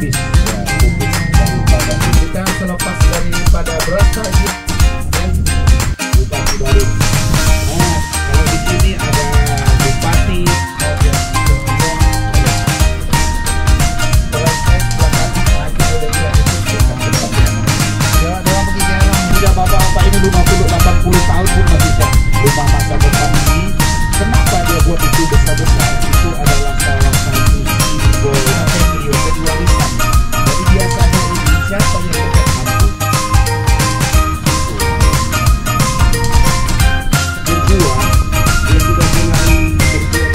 kubis ya, kubis daripada kita selepas daripada berasa ini kita balik. Nah, kalau di sini ada bupati, kemudian semua selesai belakang lagi boleh lihat itu ya, dalam perjalanan muda bapak-bapak ini 50-80 tahun pun masih bisa rumah masa depan ini. Kenapa dia buat itu besar-besar? Itu adalah salah satu simbol kedualisan. Jadi biasanya ini siapa yang dekat mampu berjuang, dia sudah mulai berjuang.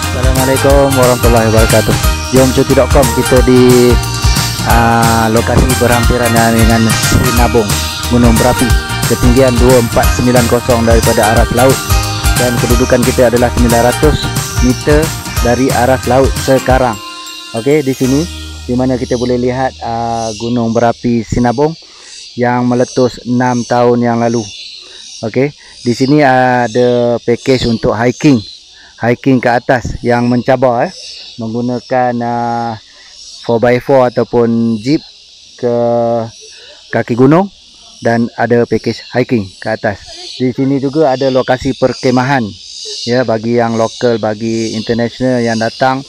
Assalamualaikum warahmatullahi wabarakatuh. Jom cuti.com, kita di lokasi berhampiran dengan Sinabung, Gunung Berapi, ketinggian 2490 daripada aras laut, dan kedudukan kita adalah 900 meter dari aras laut sekarang. Okey, di sini di mana kita boleh lihat Gunung Berapi Sinabung yang meletus 6 tahun yang lalu. Okey, di sini ada package untuk hiking ke atas yang mencabar menggunakan 4x4 ataupun jeep ke kaki gunung, dan ada package hiking ke atas. Di sini juga ada lokasi perkemahan ya, bagi yang lokal, bagi international yang datang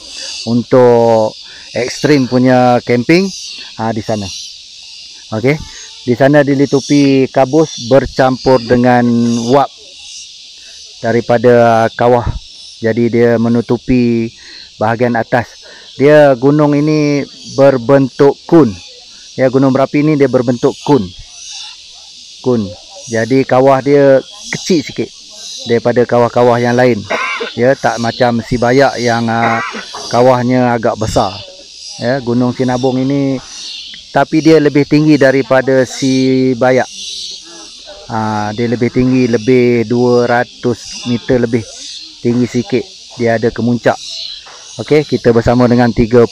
untuk ekstrim punya camping di sana. Okey, di sana dilitupi kabus bercampur dengan wap daripada kawah. Jadi dia menutupi bahagian atas. Dia gunung ini berbentuk kun. Ya, Gunung Berapi ini dia berbentuk kun. Jadi kawah dia kecil sikit daripada kawah-kawah yang lain. Ya, tak macam Sibayak yang kawahnya agak besar. Ya, Gunung Sinabung ini tapi dia lebih tinggi daripada Sibayak. Dia lebih tinggi, lebih 200 meter lebih tinggi sikit. Dia ada kemuncak. Okey, kita bersama dengan 37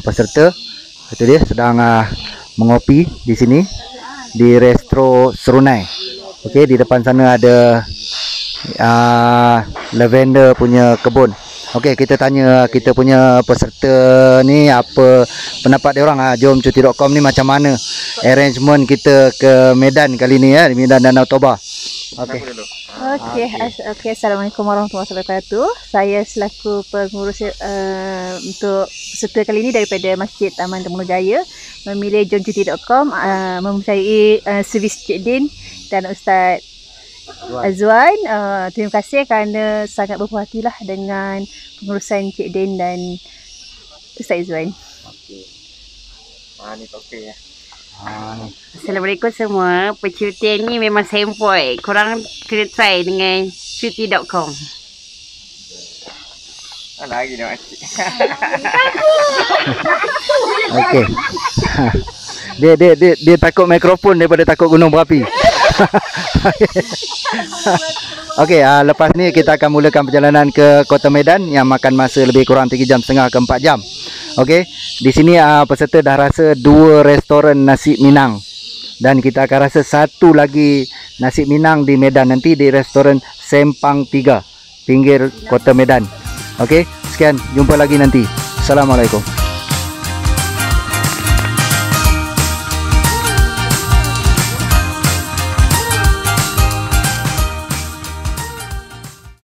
peserta. Itu dia sedang mengopi di sini di Resto Serunai. Okey, di depan sana ada lavender punya kebun. Okey, kita tanya kita punya peserta ni apa pendapat dia orang. Jom cuti.com ni macam mana arrangement kita ke Medan kali ni ya, di Medan Danau Toba. Okey. Okey, Assalamualaikum warahmatullahi wabarakatuh. Saya selaku pengurus untuk peserta kali ini daripada Masjid Taman Terengganu Jaya memilih jomcuti.com mempercayai servis Cik Din dan Ustaz Azwan. Terima kasih kerana sangat berpuas hatilah dengan pengurusan Cik Din dan Ustaz Azwan. Okey. Ni okey ya. Assalamualaikum semua. Percutian ni memang sempoi. Korang kena try dengan cuti.com. Lagi dah makcik. Okey. Dia takut mikrofon daripada takut gunung berapi. Okey, lepas ni kita akan mulakan perjalanan ke Kota Medan yang makan masa lebih kurang 3.5 jam ke 4 jam. Okey, di sini peserta dah rasa 2 restoran nasi Minang, dan kita akan rasa satu lagi nasi Minang di Medan nanti di restoran Sempang 3 pinggir Kota Medan. Okey, sekian, jumpa lagi nanti. Assalamualaikum.